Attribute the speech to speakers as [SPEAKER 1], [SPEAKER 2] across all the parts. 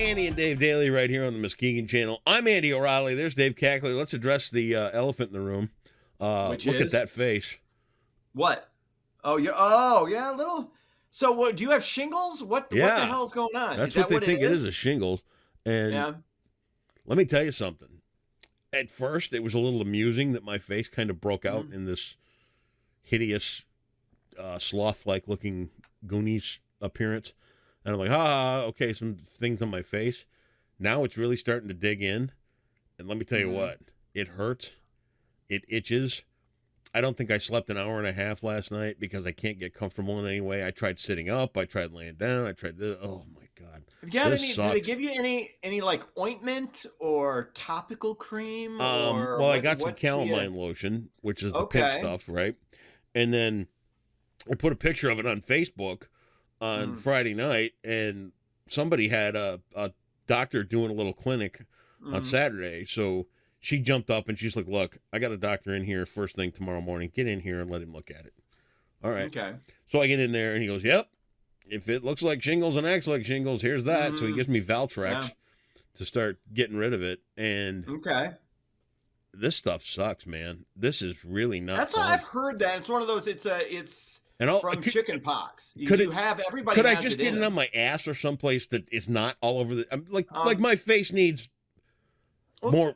[SPEAKER 1] Andy and Dave Daly right here on the Muskegon channel. I'm Andy O'Reilly. There's Dave Cackley. Let's address the elephant in the room.
[SPEAKER 2] Which
[SPEAKER 1] look
[SPEAKER 2] is?
[SPEAKER 1] at that face.
[SPEAKER 2] What? Oh, yeah, a little. So, what? Do you have shingles? What the hell's going on?
[SPEAKER 1] That's what they think it is, a shingles. And
[SPEAKER 2] yeah.
[SPEAKER 1] Let me tell you something. At first, it was a little amusing that my face kind of broke out in this hideous, sloth-like looking Goonies appearance. And I'm like, okay, some things on my face. Now it's really starting to dig in. And let me tell you what, it hurts. It itches. I don't think I slept an hour and a half last night because I can't get comfortable in any way. I tried sitting up. I tried laying down. I tried this. Oh, my God.
[SPEAKER 2] Have you got any? Did they give you any like ointment or topical cream?
[SPEAKER 1] Well, I got some calamine lotion, which is the pit stuff, right? And then I put a picture of it on Facebook on Friday night, and somebody had a doctor doing a little clinic on Saturday. So she jumped up and she's like, look, I got a doctor in here first thing tomorrow morning. Get in here and let him look at it. All right.
[SPEAKER 2] Okay.
[SPEAKER 1] So I get in there and he goes, yep, if it looks like shingles and acts like shingles, here's that. So he gives me Valtrex to start getting rid of it. And this stuff sucks, man. This is really not
[SPEAKER 2] That's
[SPEAKER 1] fun.
[SPEAKER 2] what I've heard that. It's one of those, it's from chicken pox. Everybody
[SPEAKER 1] could I just get it on my ass or someplace that is not all over the, like my face needs more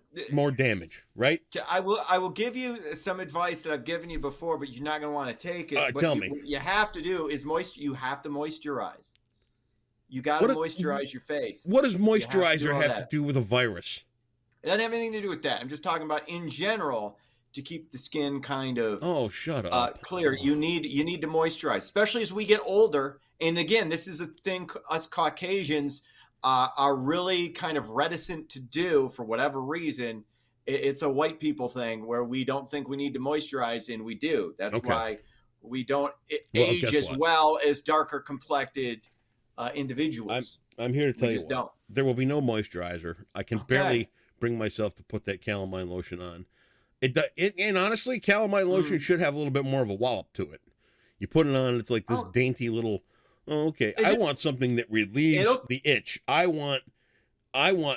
[SPEAKER 1] damage, right?
[SPEAKER 2] I will give you some advice that I've given you before, but you're not going to want to take it.
[SPEAKER 1] Tell me.
[SPEAKER 2] What you have to do is you have to moisturize. You got to moisturize your face.
[SPEAKER 1] What does moisturizer have to do with a virus?
[SPEAKER 2] It doesn't have anything to do with that. I'm just talking about in general to keep the skin kind of
[SPEAKER 1] shut up.
[SPEAKER 2] Clear. You need to moisturize, especially as we get older. And again, this is a thing us Caucasians are really kind of reticent to do for whatever reason. It's a white people thing where we don't think we need to moisturize, and we do. That's why we don't age as well as darker complected individuals.
[SPEAKER 1] I'm here to tell you what. There will be no moisturizer. I can barely bring myself to put that calamine lotion on. And honestly, calamine lotion should have a little bit more of a wallop to it. You put it on, it's like this dainty little. I want something that relieves the itch. I want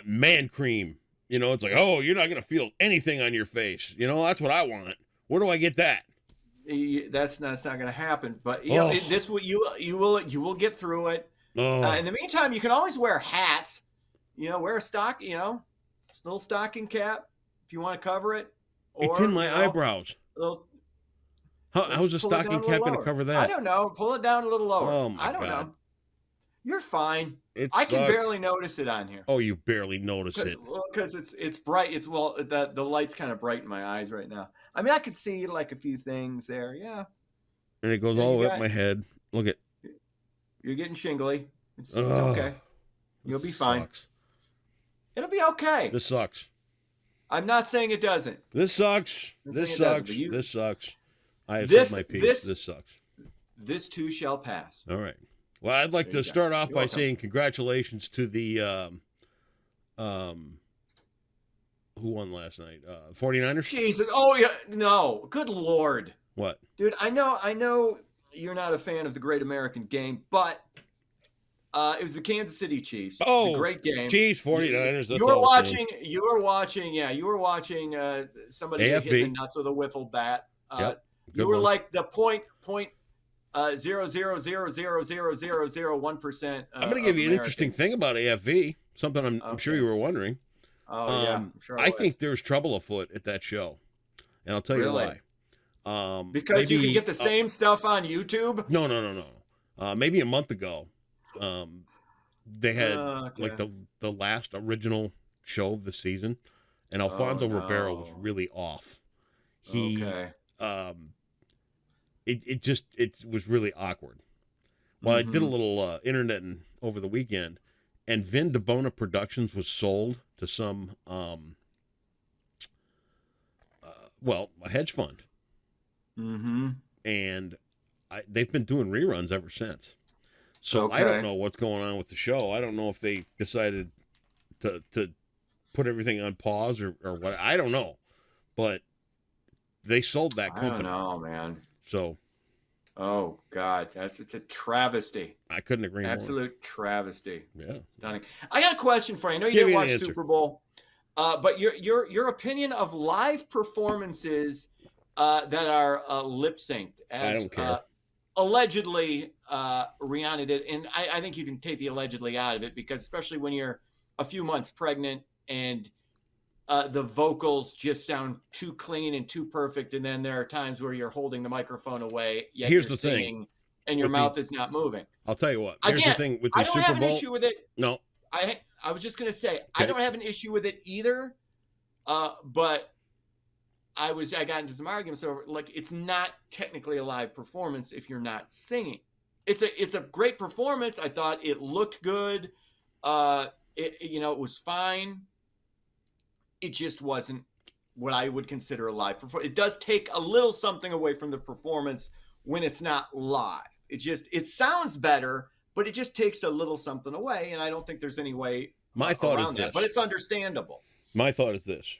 [SPEAKER 1] man cream. It's like, you're not gonna feel anything on your face. That's what I want. Where do I get that?
[SPEAKER 2] That's not gonna happen. But you will get through it. In the meantime, you can always wear hats. Wear a little stocking cap if you want to cover it. Or,
[SPEAKER 1] it's in my eyebrows. How's a stocking cap going to cover that?
[SPEAKER 2] I don't know. Pull it down a little lower.
[SPEAKER 1] Oh my
[SPEAKER 2] I don't
[SPEAKER 1] God.
[SPEAKER 2] know. You're fine.
[SPEAKER 1] I
[SPEAKER 2] can barely notice it on here.
[SPEAKER 1] Oh, you barely notice it?
[SPEAKER 2] Because it's bright. The light's kind of bright in my eyes right now. I mean, I could see like a few things there. Yeah.
[SPEAKER 1] And it goes all the way up my head. Look at.
[SPEAKER 2] You're getting shingly. It's okay. You'll be fine.
[SPEAKER 1] Sucks.
[SPEAKER 2] It'll be okay.
[SPEAKER 1] This sucks.
[SPEAKER 2] I'm not saying it doesn't.
[SPEAKER 1] This sucks. This sucks. This sucks. I have said my piece. This sucks.
[SPEAKER 2] This too shall pass.
[SPEAKER 1] All right. Well, I'd like to start off by saying congratulations to the who won last night? 49ers?
[SPEAKER 2] Jesus. Oh yeah. No. Good Lord.
[SPEAKER 1] What?
[SPEAKER 2] Dude, I know you're not a fan of the Great American Game, but it was the Kansas City Chiefs.
[SPEAKER 1] Oh,
[SPEAKER 2] it was a great game.
[SPEAKER 1] Chiefs, 49ers.
[SPEAKER 2] You were watching somebody
[SPEAKER 1] AFV.
[SPEAKER 2] hit the nuts with a wiffle bat.
[SPEAKER 1] Yep.
[SPEAKER 2] You were like the 0.0000001%.
[SPEAKER 1] I'm going to give you an interesting thing about AFV. Something I'm sure you were wondering.
[SPEAKER 2] Oh yeah, I'm sure
[SPEAKER 1] I think there's trouble afoot at that show, and I'll tell you why.
[SPEAKER 2] Because you can get the same stuff on YouTube.
[SPEAKER 1] No. Maybe a month ago, they had like the last original show of the season, and Alfonso Ribeiro was really off. It was really awkward. Well, I did a little internet over the weekend, and Vin DeBona Productions was sold to some a hedge fund.
[SPEAKER 2] Mm-hmm.
[SPEAKER 1] And they've been doing reruns ever since. So I don't know what's going on with the show. I don't know if they decided to put everything on pause or what. I don't know. But they sold that company.
[SPEAKER 2] I don't know, man.
[SPEAKER 1] So
[SPEAKER 2] Oh God, it's a travesty.
[SPEAKER 1] I couldn't agree more.
[SPEAKER 2] Absolute travesty.
[SPEAKER 1] Yeah.
[SPEAKER 2] Stunning. I got a question for you. I know you
[SPEAKER 1] Give
[SPEAKER 2] didn't
[SPEAKER 1] me an
[SPEAKER 2] watch
[SPEAKER 1] answer.
[SPEAKER 2] Super Bowl, but your opinion of live performances that are lip synced,
[SPEAKER 1] I
[SPEAKER 2] as
[SPEAKER 1] don't care.
[SPEAKER 2] allegedly Rihanna did, and I think you can take the allegedly out of it, because especially when you're a few months pregnant and the vocals just sound too clean and too perfect, and then there are times where you're holding the microphone away, yet
[SPEAKER 1] Here's
[SPEAKER 2] you're
[SPEAKER 1] the thing
[SPEAKER 2] singing and your
[SPEAKER 1] with the-
[SPEAKER 2] mouth is not moving.
[SPEAKER 1] I'll tell you what. Here's the
[SPEAKER 2] Again,
[SPEAKER 1] thing with
[SPEAKER 2] I
[SPEAKER 1] the
[SPEAKER 2] don't
[SPEAKER 1] Super
[SPEAKER 2] have an
[SPEAKER 1] Bowl.
[SPEAKER 2] issue with it.
[SPEAKER 1] No,
[SPEAKER 2] I was just gonna say I
[SPEAKER 1] Okay.
[SPEAKER 2] don't have an issue with it either, but I got into some arguments over, like, it's not technically a live performance if you're not singing. It's a great performance. I thought it looked good. It was fine. It just wasn't what I would consider a live performance. It does take a little something away from the performance when it's not live. It sounds better, but it just takes a little something away, and I don't think there's any way
[SPEAKER 1] my thought is
[SPEAKER 2] around that.
[SPEAKER 1] this.
[SPEAKER 2] But it's understandable.
[SPEAKER 1] My thought is this.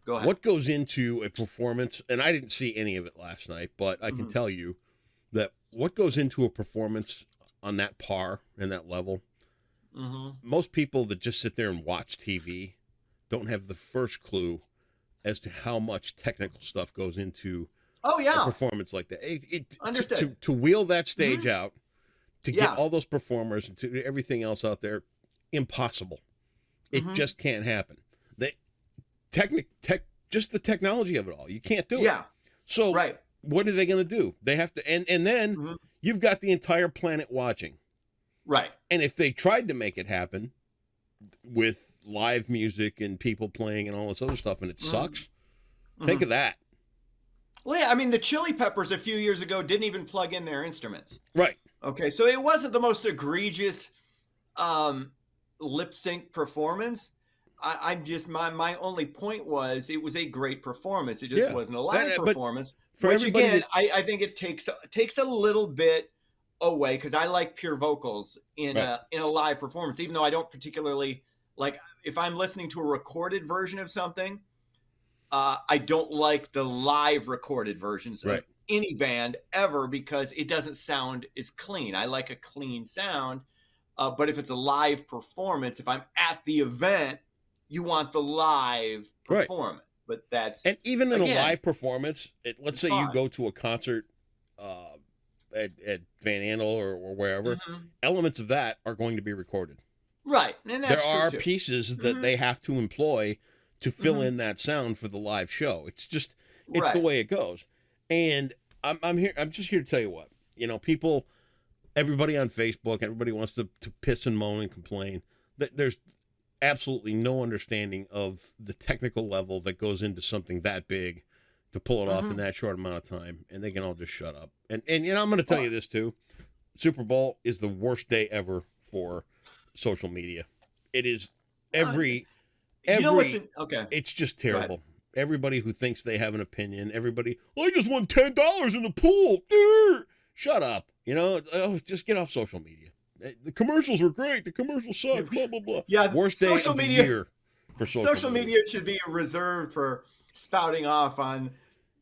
[SPEAKER 2] Go ahead.
[SPEAKER 1] What goes into a performance, and I didn't see any of it last night, but I can tell you that what goes into a performance on that par and that level, most people that just sit there and watch TV don't have the first clue as to how much technical stuff goes into
[SPEAKER 2] Oh
[SPEAKER 1] a
[SPEAKER 2] yeah.
[SPEAKER 1] performance like that.
[SPEAKER 2] Understood.
[SPEAKER 1] To wheel that stage out, to
[SPEAKER 2] Yeah.
[SPEAKER 1] get all those performers and to everything else out there, impossible. It just can't happen. Just the technology of it all. You can't do it.
[SPEAKER 2] Yeah.
[SPEAKER 1] So
[SPEAKER 2] Right.
[SPEAKER 1] what are they going to do? They have to, and then you've got the entire planet watching.
[SPEAKER 2] Right.
[SPEAKER 1] And if they tried to make it happen with live music and people playing and all this other stuff, and it sucks, think of that.
[SPEAKER 2] Well, yeah, I mean, the Chili Peppers a few years ago didn't even plug in their instruments.
[SPEAKER 1] Right.
[SPEAKER 2] Okay, so it wasn't the most egregious lip sync performance. I'm just my only point was it was a great performance. It just wasn't a live
[SPEAKER 1] But
[SPEAKER 2] performance.
[SPEAKER 1] for
[SPEAKER 2] Which
[SPEAKER 1] everybody
[SPEAKER 2] again,
[SPEAKER 1] that-
[SPEAKER 2] I think it takes a little bit away, because I like pure vocals in a live performance, even though I don't particularly like, if I'm listening to a recorded version of something. I don't like the live recorded versions of any band ever, because it doesn't sound as clean. I like a clean sound, but if it's a live performance, if I'm at the event, you want the live performance. But that's,
[SPEAKER 1] and even in
[SPEAKER 2] again,
[SPEAKER 1] a live performance, let's say you
[SPEAKER 2] fine.
[SPEAKER 1] go to a concert at Van Andel or wherever, elements of that are going to be recorded.
[SPEAKER 2] Right, and that's
[SPEAKER 1] There are
[SPEAKER 2] true too.
[SPEAKER 1] pieces that they have to employ to fill in that sound for the live show. It's just, it's the way it goes. And I'm just here to tell you what, people, everybody on Facebook, everybody wants to piss and moan and complain. There's absolutely no understanding of the technical level that goes into something that big to pull it off in that short amount of time. And they can all just shut up. And I'm going to tell you this too. Super Bowl is the worst day ever for social media. It is
[SPEAKER 2] Okay.
[SPEAKER 1] It's just terrible. Everybody who thinks they have an opinion, everybody, I just won $10 in the pool. Shut up. Just get off social media. The commercials were great. The commercials suck. Blah, blah, blah.
[SPEAKER 2] Yeah,
[SPEAKER 1] Worst day
[SPEAKER 2] social
[SPEAKER 1] of
[SPEAKER 2] media-
[SPEAKER 1] the year for social
[SPEAKER 2] media should be reserved for spouting off on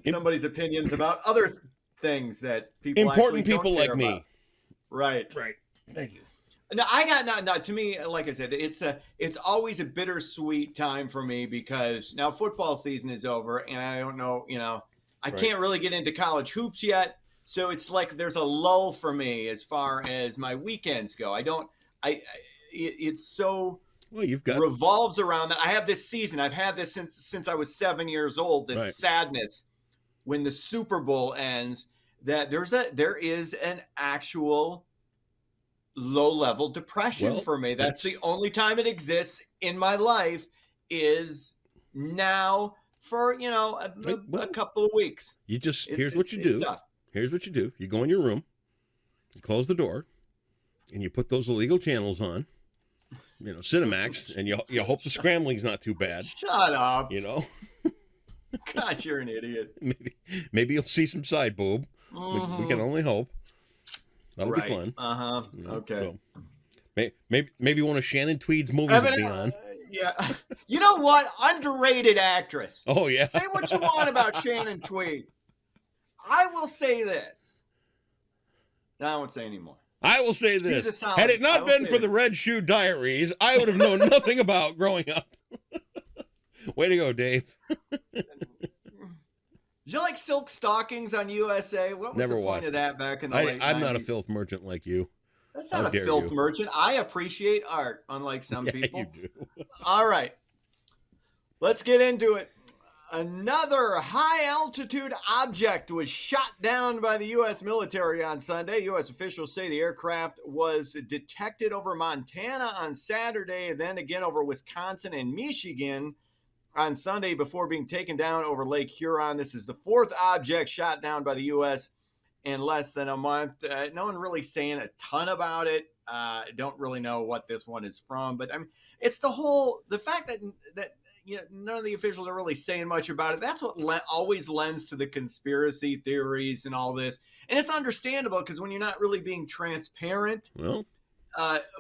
[SPEAKER 2] somebody's opinions about other things that people
[SPEAKER 1] Important
[SPEAKER 2] actually
[SPEAKER 1] people
[SPEAKER 2] don't
[SPEAKER 1] like
[SPEAKER 2] care
[SPEAKER 1] me.
[SPEAKER 2] about. Right.
[SPEAKER 1] Thank you.
[SPEAKER 2] No, I got not to me. Like I said, it's always a bittersweet time for me, because now football season is over, and I don't know. I can't really get into college hoops yet, so it's like there's a lull for me as far as my weekends go. It's so.
[SPEAKER 1] Well, you've got
[SPEAKER 2] revolves around that. I have this season. I've had this since I was 7 years old. This sadness when the Super Bowl ends, that there is an actual low-level depression for me. That's the only time it exists in my life, is now for a couple of weeks.
[SPEAKER 1] You just here's what you do.
[SPEAKER 2] Tough.
[SPEAKER 1] Here's what you do. You go in your room, you close the door, and you put those illegal channels on. Cinemax, and you hope the scrambling's not too bad.
[SPEAKER 2] Shut up.
[SPEAKER 1] God,
[SPEAKER 2] you're an idiot.
[SPEAKER 1] Maybe you'll see some side boob. We can only hope. That'll be fun.
[SPEAKER 2] Okay.
[SPEAKER 1] So, maybe one of Shannon Tweed's movies will be on.
[SPEAKER 2] Yeah. You know what? Underrated actress.
[SPEAKER 1] Oh yeah.
[SPEAKER 2] Say what you want about Shannon Tweed. I will say this. I won't say anymore.
[SPEAKER 1] I will say
[SPEAKER 2] He's a
[SPEAKER 1] this.
[SPEAKER 2] solid-
[SPEAKER 1] Had it
[SPEAKER 2] I
[SPEAKER 1] not
[SPEAKER 2] will
[SPEAKER 1] been
[SPEAKER 2] say
[SPEAKER 1] for the
[SPEAKER 2] this.
[SPEAKER 1] Red Shoe Diaries, I would have known nothing about growing up. Way to go, Dave.
[SPEAKER 2] Did you like silk stockings on USA? What was
[SPEAKER 1] Never
[SPEAKER 2] the point
[SPEAKER 1] watched
[SPEAKER 2] of that back in the late
[SPEAKER 1] I'm not a
[SPEAKER 2] 90s?
[SPEAKER 1] filth merchant like you.
[SPEAKER 2] That's
[SPEAKER 1] How
[SPEAKER 2] not a
[SPEAKER 1] dare
[SPEAKER 2] filth
[SPEAKER 1] you.
[SPEAKER 2] merchant. I appreciate art, unlike some
[SPEAKER 1] Yeah,
[SPEAKER 2] people.
[SPEAKER 1] you do.
[SPEAKER 2] All right. Let's get into it. Another high-altitude object was shot down by the U.S. military on Sunday. U.S. officials say the aircraft was detected over Montana on Saturday, and then again over Wisconsin and Michigan on Sunday before being taken down over Lake Huron. This is the fourth object shot down by the U.S. in less than a month. No one really saying a ton about it. Don't really know what this one is from, but I mean, it's the fact that none of the officials are really saying much about it. That's what always lends to the conspiracy theories and all this. And it's understandable because when you're not really being transparent,
[SPEAKER 1] Well,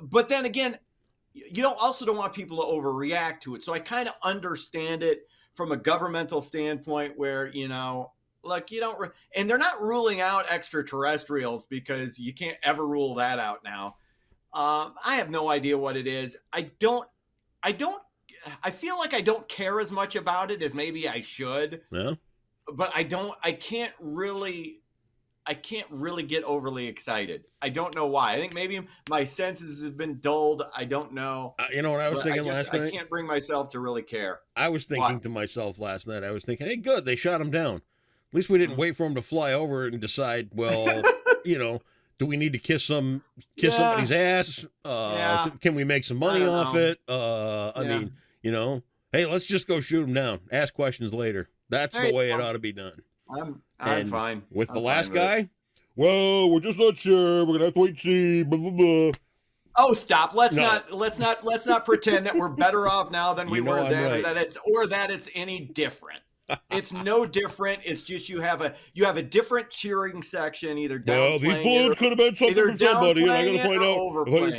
[SPEAKER 2] but then again, you don't want people to overreact to it. So I kind of understand it from a governmental standpoint where, like you don't, and they're not ruling out extraterrestrials because you can't ever rule that out now. I have no idea what it is. I feel like I don't care as much about it as maybe I should,
[SPEAKER 1] well,
[SPEAKER 2] but I can't really get overly excited. I don't know why. I think maybe my senses have been dulled. I don't know.
[SPEAKER 1] you know what I was
[SPEAKER 2] But
[SPEAKER 1] thinking last
[SPEAKER 2] I
[SPEAKER 1] night?
[SPEAKER 2] can't bring myself to really care.
[SPEAKER 1] I was thinking
[SPEAKER 2] What?
[SPEAKER 1] to myself last night, I was thinking, hey, good, they shot him down. At least we didn't wait for him to fly over and decide, well, do we need to kiss somebody's ass?
[SPEAKER 2] Yeah.
[SPEAKER 1] Can we make some money
[SPEAKER 2] I don't
[SPEAKER 1] off
[SPEAKER 2] know.
[SPEAKER 1] it? I mean, hey, let's just go shoot him down. Ask questions later. That's
[SPEAKER 2] There
[SPEAKER 1] the
[SPEAKER 2] you
[SPEAKER 1] way it
[SPEAKER 2] go.
[SPEAKER 1] ought to be done.
[SPEAKER 2] I'm
[SPEAKER 1] And
[SPEAKER 2] fine.
[SPEAKER 1] With
[SPEAKER 2] I'm
[SPEAKER 1] the
[SPEAKER 2] fine
[SPEAKER 1] last
[SPEAKER 2] with it.
[SPEAKER 1] guy, well, we're just not sure. We're gonna have to wait and see. Blah blah blah.
[SPEAKER 2] Oh, stop! Let's
[SPEAKER 1] No.
[SPEAKER 2] not pretend that we're better off now than we
[SPEAKER 1] You know
[SPEAKER 2] were
[SPEAKER 1] I'm
[SPEAKER 2] then,
[SPEAKER 1] right.
[SPEAKER 2] or that it's any different. It's no different. It's just you have a different cheering section, either
[SPEAKER 1] Well, these
[SPEAKER 2] downplaying
[SPEAKER 1] balloons
[SPEAKER 2] it
[SPEAKER 1] could have been something
[SPEAKER 2] either
[SPEAKER 1] from somebody, and I
[SPEAKER 2] downplaying
[SPEAKER 1] gotta
[SPEAKER 2] it
[SPEAKER 1] find
[SPEAKER 2] or
[SPEAKER 1] out if I
[SPEAKER 2] overplaying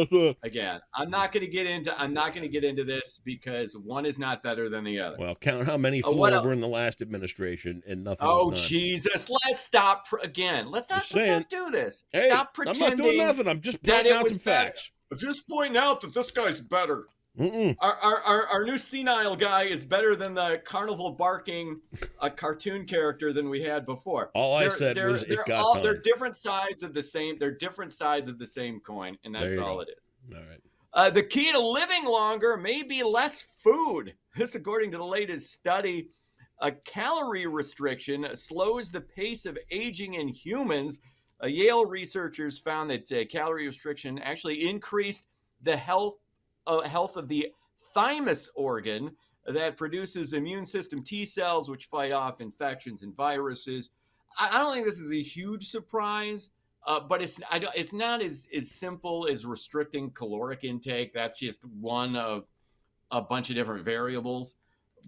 [SPEAKER 1] can.
[SPEAKER 2] again. I'm not going to get into this because one is not better than the other.
[SPEAKER 1] Well, count how many flew
[SPEAKER 2] what
[SPEAKER 1] over in the last administration, and nothing
[SPEAKER 2] Oh
[SPEAKER 1] was done.
[SPEAKER 2] Jesus! Let's stop again. Let's not do this.
[SPEAKER 1] Hey,
[SPEAKER 2] Stop
[SPEAKER 1] I'm
[SPEAKER 2] pretending.
[SPEAKER 1] not doing nothing. I'm just
[SPEAKER 2] that
[SPEAKER 1] pointing
[SPEAKER 2] it
[SPEAKER 1] out
[SPEAKER 2] was
[SPEAKER 1] some
[SPEAKER 2] better.
[SPEAKER 1] facts.
[SPEAKER 2] Just pointing out that this guy's better.
[SPEAKER 1] Mm-mm.
[SPEAKER 2] Our new senile guy is better than the carnival barking cartoon character than we had before.
[SPEAKER 1] All I said was it got done.
[SPEAKER 2] They're different sides of the same. They're different sides of the same coin, and that's
[SPEAKER 1] There you
[SPEAKER 2] all
[SPEAKER 1] go.
[SPEAKER 2] it is.
[SPEAKER 1] All right.
[SPEAKER 2] The key to living longer may be less food. This, according to the latest study, a calorie restriction slows the pace of aging in humans. Yale researchers found that calorie restriction actually increased the health of the thymus organ that produces immune system T cells, which fight off infections and viruses. I don't think this is a huge surprise, but it's not as simple as restricting caloric intake. That's just one of a bunch of different variables.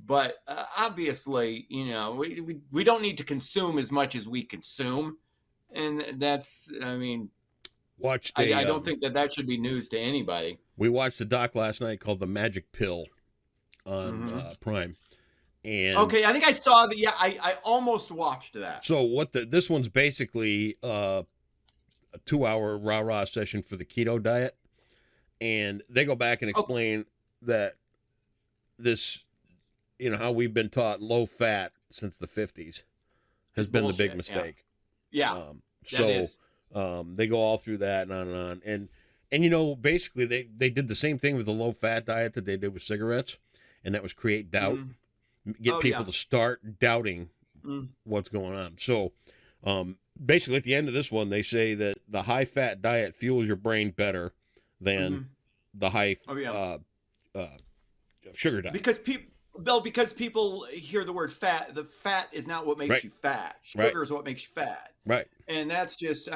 [SPEAKER 2] But obviously, we don't need to consume as much as we consume. And that's, I mean, I don't think that should be news to anybody.
[SPEAKER 1] We watched a doc last night called The Magic Pill on Prime. And
[SPEAKER 2] okay, I think I saw that. Yeah, I almost watched that.
[SPEAKER 1] So this one's basically a 2-hour rah-rah session for the keto diet. And they go back and explain that this, how we've been taught low fat since the 50s has been the big mistake.
[SPEAKER 2] Yeah.
[SPEAKER 1] They go all through that and on and on. And basically they did the same thing with the low fat diet that they did with cigarettes, and that was create doubt, get people to start doubting what's going on. So basically at the end of this one, they say that the high fat diet fuels your brain better than the high sugar diet.
[SPEAKER 2] Because people hear the word fat. The fat is not what makes you fat. Sugar is what makes you fat.
[SPEAKER 1] Right.
[SPEAKER 2] And that's just,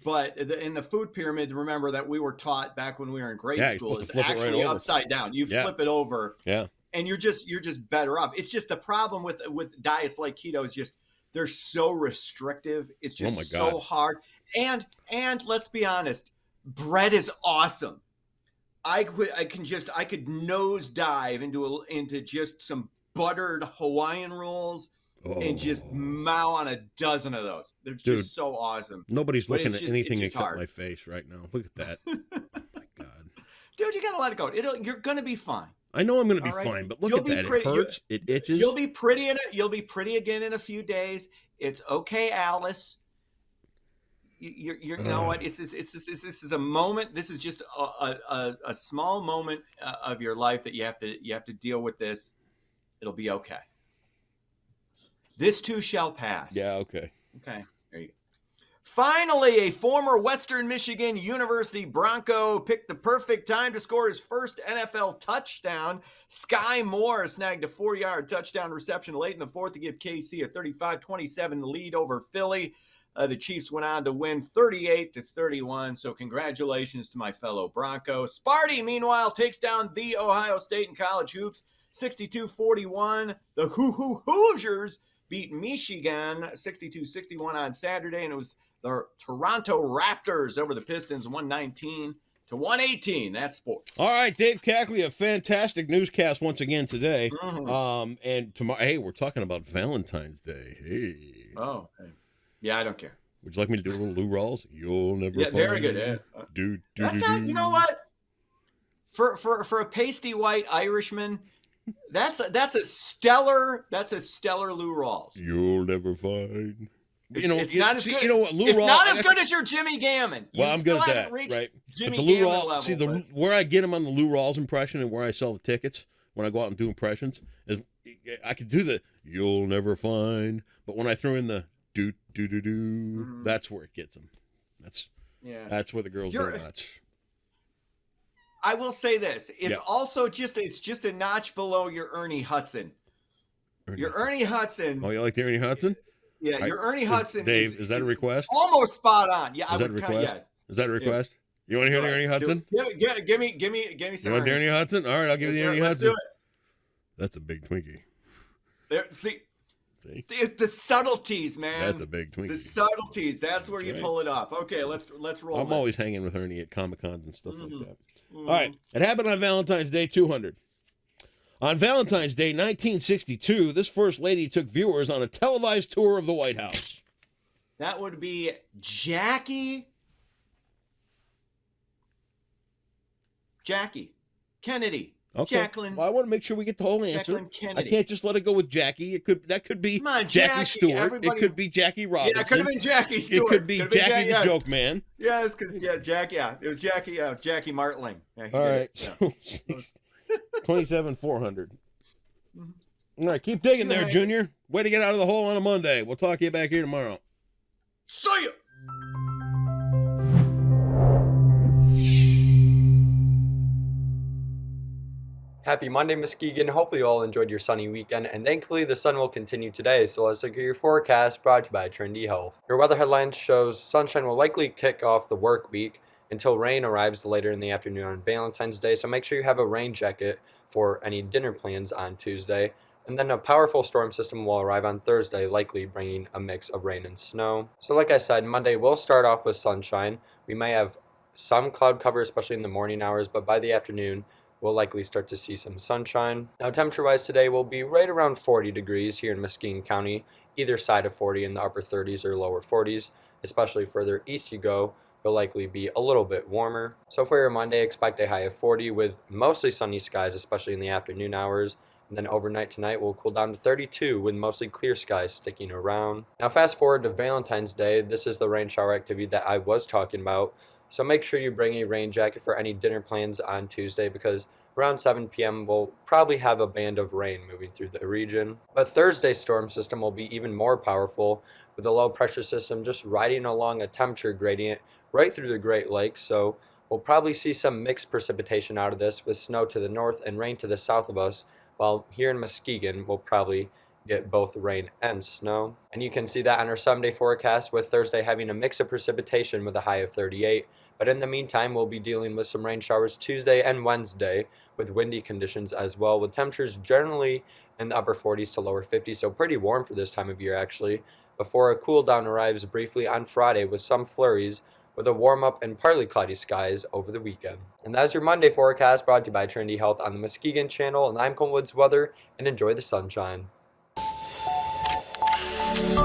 [SPEAKER 2] but in the food pyramid, remember that we were taught back when we were in grade school is actually upside down. You flip it over.
[SPEAKER 1] Yeah.
[SPEAKER 2] And you're just better up. It's just the problem with diets like keto is just they're so restrictive. It's just so hard. And let's be honest, bread is awesome. I could nosedive into just some buttered Hawaiian rolls and just mow on a dozen of those. They're
[SPEAKER 1] Dude,
[SPEAKER 2] just so awesome.
[SPEAKER 1] Nobody's
[SPEAKER 2] But
[SPEAKER 1] looking
[SPEAKER 2] it's
[SPEAKER 1] at
[SPEAKER 2] just-
[SPEAKER 1] anything
[SPEAKER 2] it's just
[SPEAKER 1] except
[SPEAKER 2] hard.
[SPEAKER 1] my face right now. Look at that. Oh my God.
[SPEAKER 2] Dude, you gotta let it go. You're gonna be fine.
[SPEAKER 1] I know I'm going to be
[SPEAKER 2] All right.
[SPEAKER 1] fine, but look
[SPEAKER 2] You'll
[SPEAKER 1] at
[SPEAKER 2] be
[SPEAKER 1] that.
[SPEAKER 2] pretty-
[SPEAKER 1] It hurts. It itches.
[SPEAKER 2] You'll be pretty You'll be pretty again in a few days. It's okay, Alice. You know what? This is a moment. This is just a small moment of your life that you have to deal with this. It'll be okay. This too shall pass.
[SPEAKER 1] Yeah, okay.
[SPEAKER 2] Okay. There you go. Finally, a former Western Michigan University Bronco picked the perfect time to score his first NFL touchdown. Sky Moore snagged a 4-yard touchdown reception late in the fourth to give KC a 35-27 lead over Philly. The Chiefs went on to win 38-31. So congratulations to my fellow Broncos. Sparty, meanwhile, takes down the Ohio State and College Hoops 62-41. The Hoosiers beat Michigan 62-61 on Saturday, and it was the Toronto Raptors over the Pistons 119-118. That's sports.
[SPEAKER 1] All right, Dave Cackley, a fantastic newscast once again today.
[SPEAKER 2] Mhm.
[SPEAKER 1] And tomorrow, hey, we're talking about Valentine's Day. Hey.
[SPEAKER 2] Oh, hey. Yeah, I don't care.
[SPEAKER 1] Would you like me to do a little Lou Rawls? You'll never
[SPEAKER 2] Yeah,
[SPEAKER 1] find.
[SPEAKER 2] very good. Yeah. That's not. You know what? For a pasty white Irishman, that's a stellar Lou Rawls.
[SPEAKER 1] You'll never find.
[SPEAKER 2] It's not as good.
[SPEAKER 1] You know what, Lou
[SPEAKER 2] it's
[SPEAKER 1] Rawls,
[SPEAKER 2] not as good as your Jimmy Gammon.
[SPEAKER 1] Well,
[SPEAKER 2] You
[SPEAKER 1] I'm
[SPEAKER 2] still
[SPEAKER 1] good at
[SPEAKER 2] haven't
[SPEAKER 1] that,
[SPEAKER 2] reached
[SPEAKER 1] right?
[SPEAKER 2] Jimmy
[SPEAKER 1] But the Lou
[SPEAKER 2] Gammon
[SPEAKER 1] Rawls,
[SPEAKER 2] level.
[SPEAKER 1] see,
[SPEAKER 2] but-
[SPEAKER 1] where I get him on the Lou Rawls impression and where I sell the tickets when I go out and do impressions is I could do the "You'll never find," but when I throw in the "do do do do," that's where it gets them. That's where the girls go nuts.
[SPEAKER 2] I will say this: it's
[SPEAKER 1] Yeah.
[SPEAKER 2] also just a notch below your Ernie Hudson. Your Ernie Hudson.
[SPEAKER 1] Oh, you like the Ernie Hudson?
[SPEAKER 2] Yeah, your Ernie Hudson.
[SPEAKER 1] Dave, is that a request?
[SPEAKER 2] Almost spot on. Yeah,
[SPEAKER 1] Is that a request?
[SPEAKER 2] Yes.
[SPEAKER 1] Is that a request? You want to hear the Ernie Hudson?
[SPEAKER 2] Give me some.
[SPEAKER 1] You want the Ernie Hudson? All right, I'll give you the Ernie
[SPEAKER 2] Let's
[SPEAKER 1] Hudson.
[SPEAKER 2] do it.
[SPEAKER 1] That's a big Twinkie.
[SPEAKER 2] There, see, the subtleties, man.
[SPEAKER 1] That's a big Twinkie.
[SPEAKER 2] The subtleties. That's where you
[SPEAKER 1] right.
[SPEAKER 2] pull it off. Okay, let's roll.
[SPEAKER 1] I'm
[SPEAKER 2] this.
[SPEAKER 1] always hanging with Ernie at Comic Cons and stuff like that.
[SPEAKER 2] Mhm.
[SPEAKER 1] All right, it happened on Valentine's Day 200. On Valentine's Day 1962, this first lady took viewers on a televised tour of the White House.
[SPEAKER 2] That would be Jackie Kennedy.
[SPEAKER 1] Okay.
[SPEAKER 2] Jacqueline.
[SPEAKER 1] Well, I want to make sure we get the whole answer.
[SPEAKER 2] Jacqueline Kennedy.
[SPEAKER 1] I can't just let it go with Jackie. That could be
[SPEAKER 2] Come on,
[SPEAKER 1] Jackie
[SPEAKER 2] Jackie.
[SPEAKER 1] Stewart.
[SPEAKER 2] Everybody-
[SPEAKER 1] It could be Jackie Robinson.
[SPEAKER 2] Yeah, it could have been Jackie Stewart.
[SPEAKER 1] It could be
[SPEAKER 2] Could've been
[SPEAKER 1] Jackie the
[SPEAKER 2] yes.
[SPEAKER 1] Joke Man.
[SPEAKER 2] Yes, because Jackie. Yeah, it was Jackie. Jackie Martling. Yeah, he
[SPEAKER 1] All
[SPEAKER 2] did
[SPEAKER 1] right,
[SPEAKER 2] it. Yeah.
[SPEAKER 1] so 27,400. All right, keep digging there,
[SPEAKER 2] Right.
[SPEAKER 1] Junior. Way to get out of the hole on a Monday. We'll talk to you back here tomorrow.
[SPEAKER 2] See ya.
[SPEAKER 3] Happy Monday, Muskegon. Hopefully you all enjoyed your sunny weekend, and thankfully the sun will continue today, so let's look at your forecast brought to you by Trendy Health. Your weather headlines shows sunshine will likely kick off the work week until rain arrives later in the afternoon on Valentine's Day, so make sure you have a rain jacket for any dinner plans on Tuesday. And then a powerful storm system will arrive on Thursday, likely bringing a mix of rain and snow. So like I said, Monday will start off with sunshine. We may have some cloud cover, especially in the morning hours, but by the afternoon, we'll likely start to see some sunshine. Now, temperature-wise today will be right around 40 degrees here in Muskegon County, either side of 40 in the upper 30s or lower 40s. Especially further east you go, will likely be a little bit warmer. So for your Monday, expect a high of 40 with mostly sunny skies, especially in the afternoon hours. And then overnight tonight will cool down to 32 with mostly clear skies sticking around. Now fast forward to Valentine's Day. This is the rain shower activity that I was talking about. So make sure you bring a rain jacket for any dinner plans on Tuesday because around 7 p.m. we'll probably have a band of rain moving through the region. But Thursday's storm system will be even more powerful with a low pressure system just riding along a temperature gradient right through the Great Lakes. So we'll probably see some mixed precipitation out of this with snow to the north and rain to the south of us, while here in Muskegon we'll probably get both rain and snow. And you can see that on our 7-day forecast with Thursday having a mix of precipitation with a high of 38. But in the meantime, we'll be dealing with some rain showers Tuesday and Wednesday with windy conditions as well, with temperatures generally in the upper 40s to lower 50s, so pretty warm for this time of year actually, before a cool down arrives briefly on Friday with some flurries with a warm up and partly cloudy skies over the weekend. And that's your Monday forecast brought to you by Trendy Health on the Muskegon Channel, and I'm Colin Woods Weather, and enjoy the sunshine.
[SPEAKER 2] Bye.